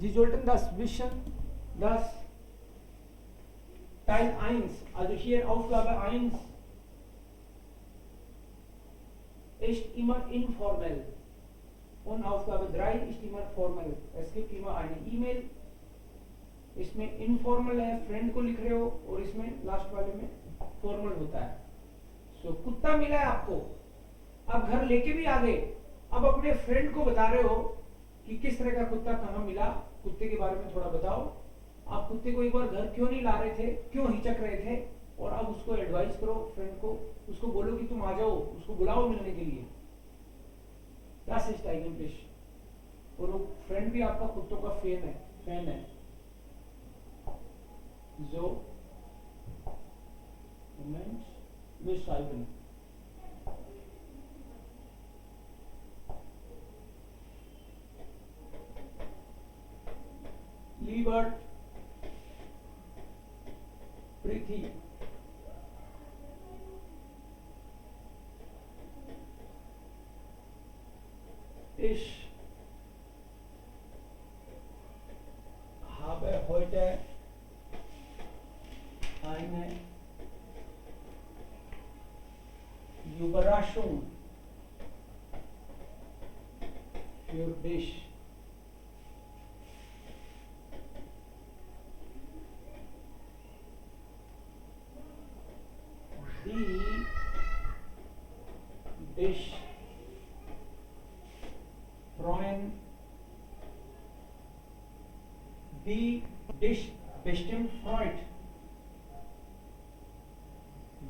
Sie sollten das wissen, dass Teil 1, also hier Aufgabe 1, ist immer informell und Aufgabe 3 ist immer formell. Es gibt immer eine E-Mail, इसमें informal है, friend को लिख रहे हो, और इसमें लास्ट वाले में फॉर्मल होता है. सो कुत्ता मिला है आपको, आप घर लेके भी आ गए, अब अपने फ्रेंड को बता रहे हो कि किस तरह का कुत्ता कहाँ मिला, कुत्ते के बारे में थोड़ा बताओ. आप कुत्ते को एक बार घर क्यों नहीं ला रहे थे, क्यों हिचक रहे थे, और अब उसको एडवाइस करो फ्रेंड को, उसको बोलो कि तुम आ जाओ, उसको बुलाओ मिलने के लिए. Das ist eigentlich. और वो फ्रेंड भी आपका कुत्तों का फैन है. So, Moment, wir schreiben. Lieber Prithi, ich habe heute eine Überraschung für dich. Die dich freuen, die dich bestimmt freut.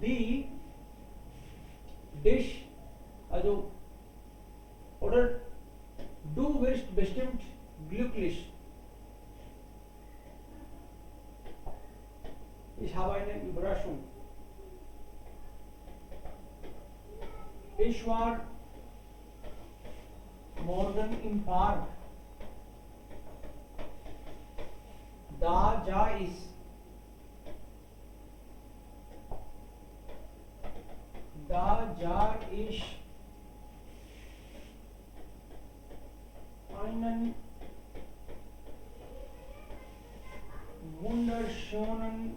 Die dich, also, oder du wirst bestimmt glücklich. Ich habe eine Überraschung. Ich war morgen im Park. Da ich einen wunderschönen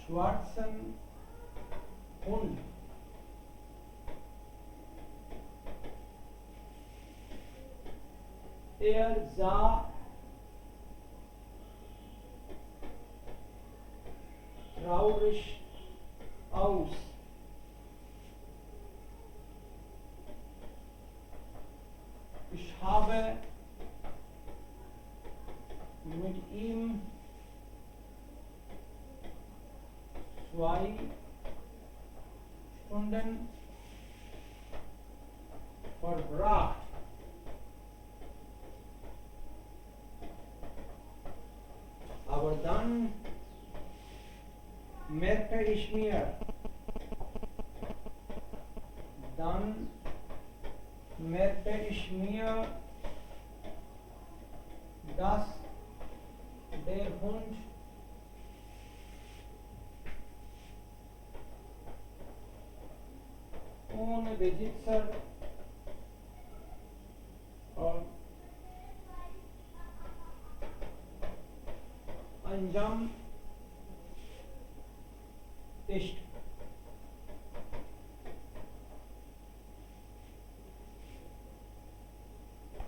schwarzen Hund. Er sah traurig aus. Ich habe mit ihm 2 Stunden verbracht. Aber dann merkte ich mir, dass der Hund ohne Besitzer einsam ist.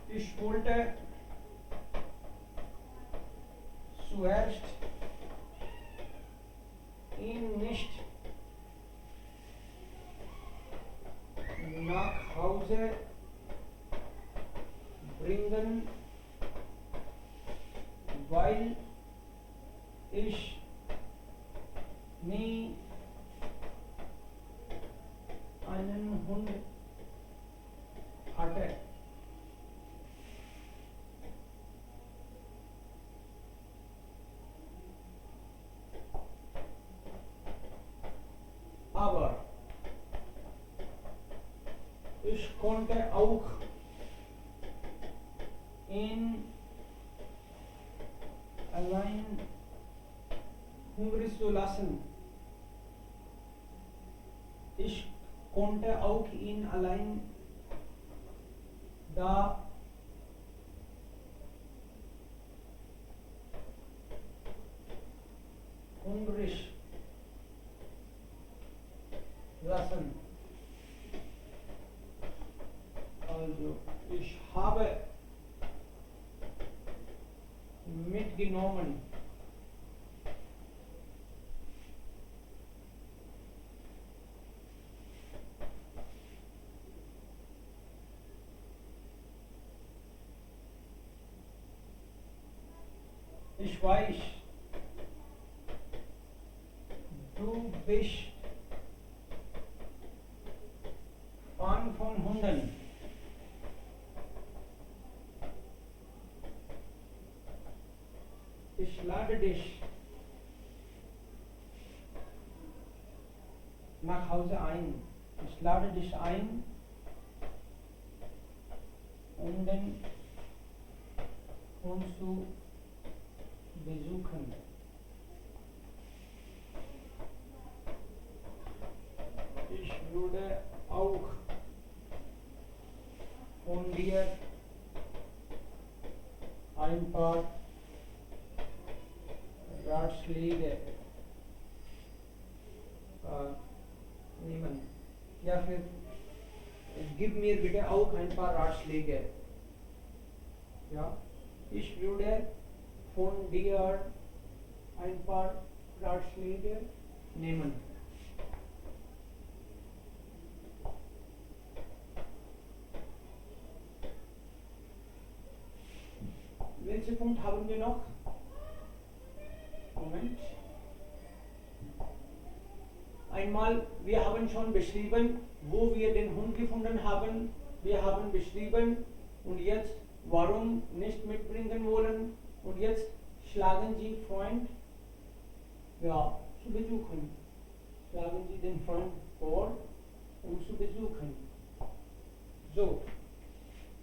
Ich wollte zuerst ihn nicht nach Hause bringen, weil ich nie einen Hund hatte. Aber ich konnte auch ihn allein hungrig zu lassen. Ich konnte auch ihn allein da hungrisch lassen. Also ich habe mitgenommen ich weiß, du bist Fan von Hunden. Ich lade dich nach Hause ein. Ich lade dich ein, um den Hund zu besuchen. Ich würde auch von dir ein paar Ratschläge nehmen. Ja, फिर gib mir bitte auch ein paar Ratschläge. Ja, ich würde von dir ein paar Ratschläge nehmen. Welchen Punkt haben wir noch? Moment. Einmal, wir haben schon beschrieben, wo wir den Hund gefunden haben. Wir haben beschrieben und jetzt, warum nicht mitbringen wollen. Und jetzt schlagen Sie Freund, ja, zu besuchen. Schlagen Sie den Freund vor, um zu besuchen. So,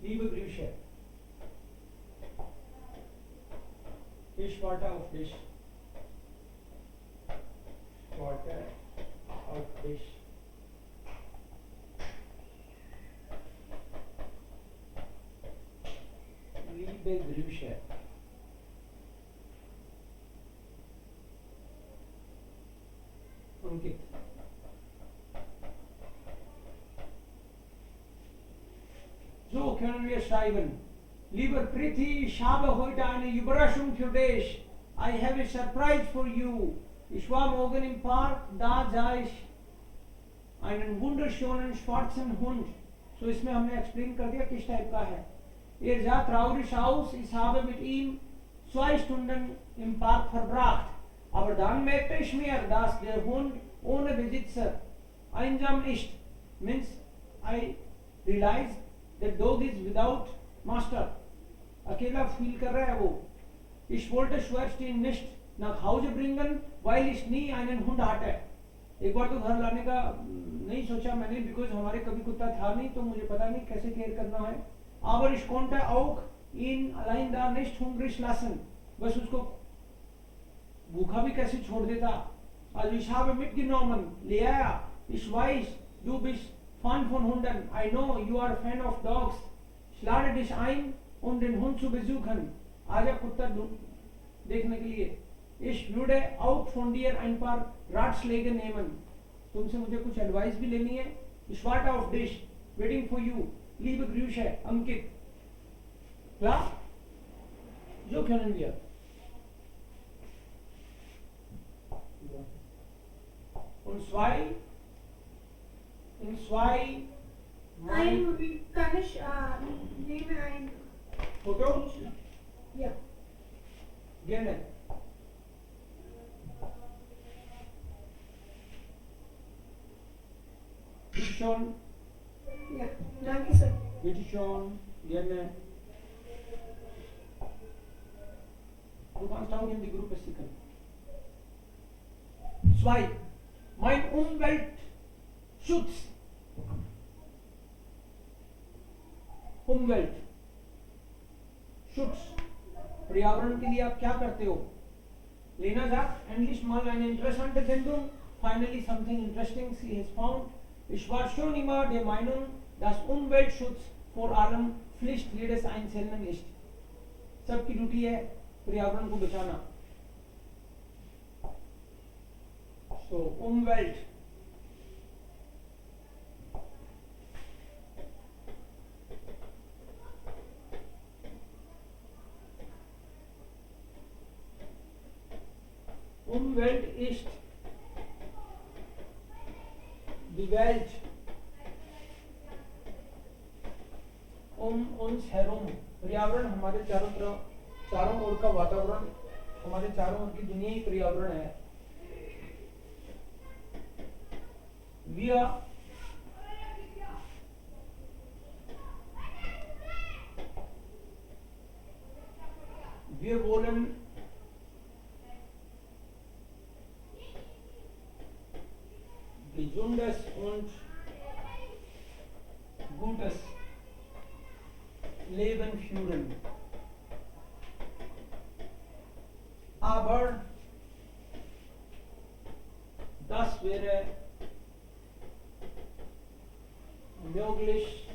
liebe Grüße. Ich warte auf dich. Warte auf dich. Liebe Grüße. Ankit. So können wir schreiben. Lieber Priti, ich habe heute eine Überraschung für dich. I have a surprise for you. Ich war morgen im Park, da sah ich einen wunderschönen schwarzen Hund. So इसमें हमने explain कर दिया किस type का है. sah traurig aus, ich habe mit ihm 2 Stunden im Park verbracht. Aber dann merkte ich mir, dass der Hund ohne Besitzer einsam ist. Means I realized the dog is without master. अकेला feel कर रहा है वो. Ich wollte Schwerstein nicht nach Hause bringen, weil ich nie einen Hund hatte. एक बार तो घर लाने का नहीं सोचा मैंने, बिकॉज हमारे कभी कुत्ता था नहीं, तो मुझे पता नहीं कैसे केयर करना है. Aber ich konnte auch ihn allein da nicht hungrig lassen. बस उसको भूखा भी कैसे छोड़ देता. Also ich habe mitgenommen, ले आया. Ich weiß, du bist Fan von Hunden. I know you are a fan of dogs. Ich lade dich ein, um den Hund zu besuchen. आजा कुत्ता देखने के लिए. Ich würde auch von dir ein paar Ratschläge nehmen. तुमसे मुझे कुछ advice भी लेनी है. Ich warte auf dich, waiting for you. Liebe Grüße, Ankit. Klar? So können wir. Und in zwei kann ich nehme ein Foto? ja. Gerne. Bitte schon. Ja, danke sehr. Bitte schon. Gerne. Du kannst auch in die Gruppe schicken. 2. Mein Umweltschutz. Umweltschutz. पर्यावरण के लिए आप क्या करते हो? Lena sagt, endlich mal eine interessante Sendung. Finally something interesting she has found. Ich war schon immer der Meinung, dass Umweltschutz vor allem Pflicht jedes Einzelnen ist. सबकी duty है पर्यावरण को बचाना. So Umwelt. Umwelt ist die Welt uns herum. पर्यावरण हमारे चारों तरफ, चारों ओर का वातावरण, हमारे चारों ओर की दुनिया ही पर्यावरण है. Wir wollen gesundes und gutes Leben führen. Aber das wäre möglich,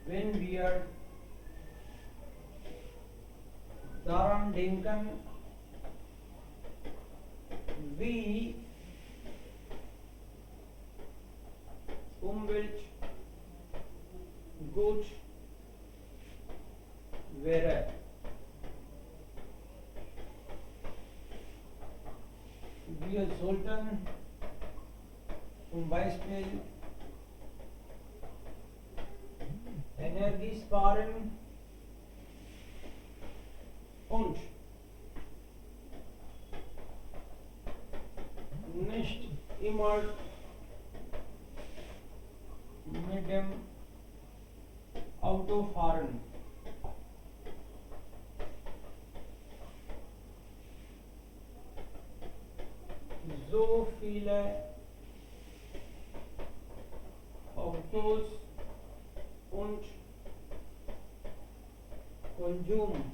wenn wir daran denken, wie Umwelt gut wäre. Wir sollten zum Beispiel Energie sparen und nicht immer mit dem Auto fahren. So viele Autos und Konsum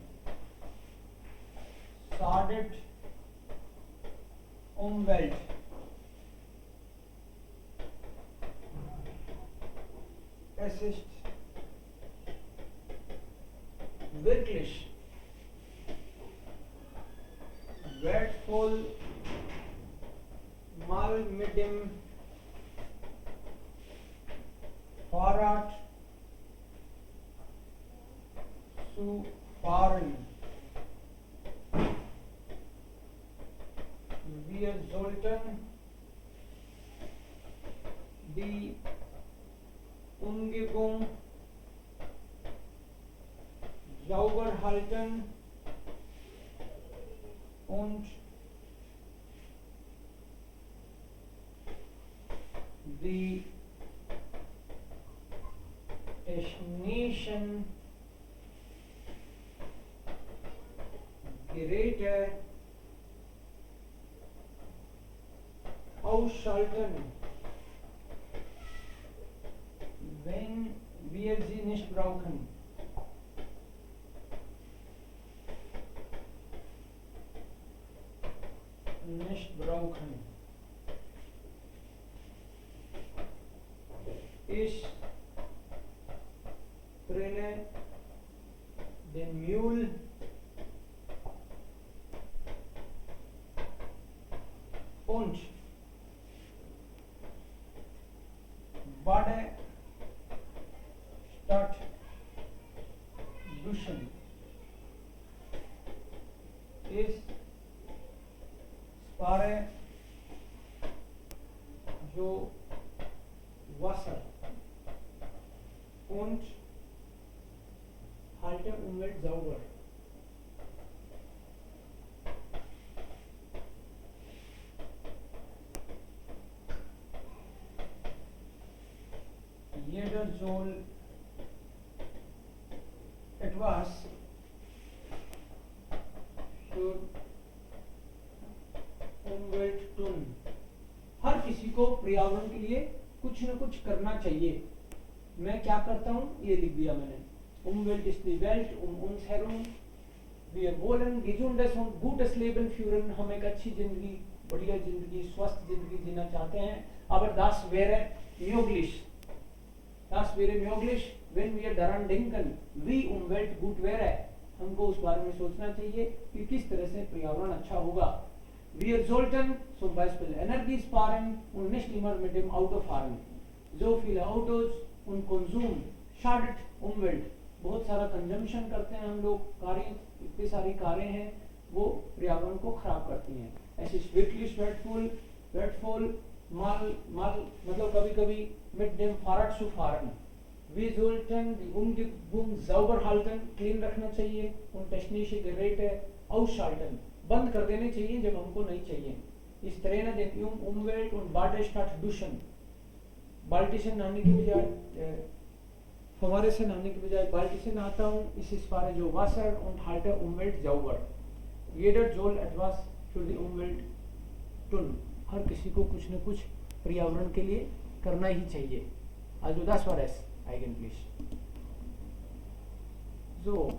schadet Umwelt. Es ist wirklich wertvoll, mal mit dem Fahrrad zu fahren. Wir sollten die Umgebung sauber halten und die technischen Geräte ausschalten, wenn wir sie nicht brauchen. Ich trenne den Müll und bade statt duschen. Ich spare जो Wasser und halte Umwelt sauber. Jeder soll etwas für Umwelt tun. हर किसी को पर्यावरण के लिए कुछ न कुछ करना चाहिए. मैं क्या करता हूँ ये लिख दिया मैंने. Umwelt ist die Welt uns herum. Wir wollen gesundes und gutes Leben führen. हम एक अच्छी जिंदगी, बढ़िया जिंदगी, स्वस्थ जिंदगी जीना चाहते हैं. Aber das wäre möglich. Das wäre möglich, व्हेन वी आर daran denken wie umwelt gut wäre, हमको उस बारे में सोचना चाहिए कि किस तरह से पर्यावरण अच्छा होगा. Wir sollten zum Beispiel Energie sparen und nicht immer mit dem Auto fahren. So viele Autos und Konsum schadet Umwelt. बहुत सारा कंजम्पशन करते हैं हम लोग, कारें, इतनी सारी कारें हैं, वो पर्यावरण को खराब करती हैं. ऐसे wirklich wertvoll mal मतलब कभी-कभी mit dem Fahrrad zu fahren. Wir sollten die Umgebung sauber halten, clean रखना चाहिए, und technische Geräte ausschalten, बंद कर देने चाहिए जब हमको नहीं चाहिए. इस तरह न den Umwelt und Bade statt duschen, बाल्टी से नहाने की बजाय फव्वारे से नहाने की बजाय बाल्टी से नहाता हूँ. इस spare जो Wasser und halte Umwelt sauber. Jeder soll etwas für die Umwelt tun. हर किसी को कुछ न कुछ पर्यावरण के लिए करना ही चाहिए. Also das war es eigentlich. So.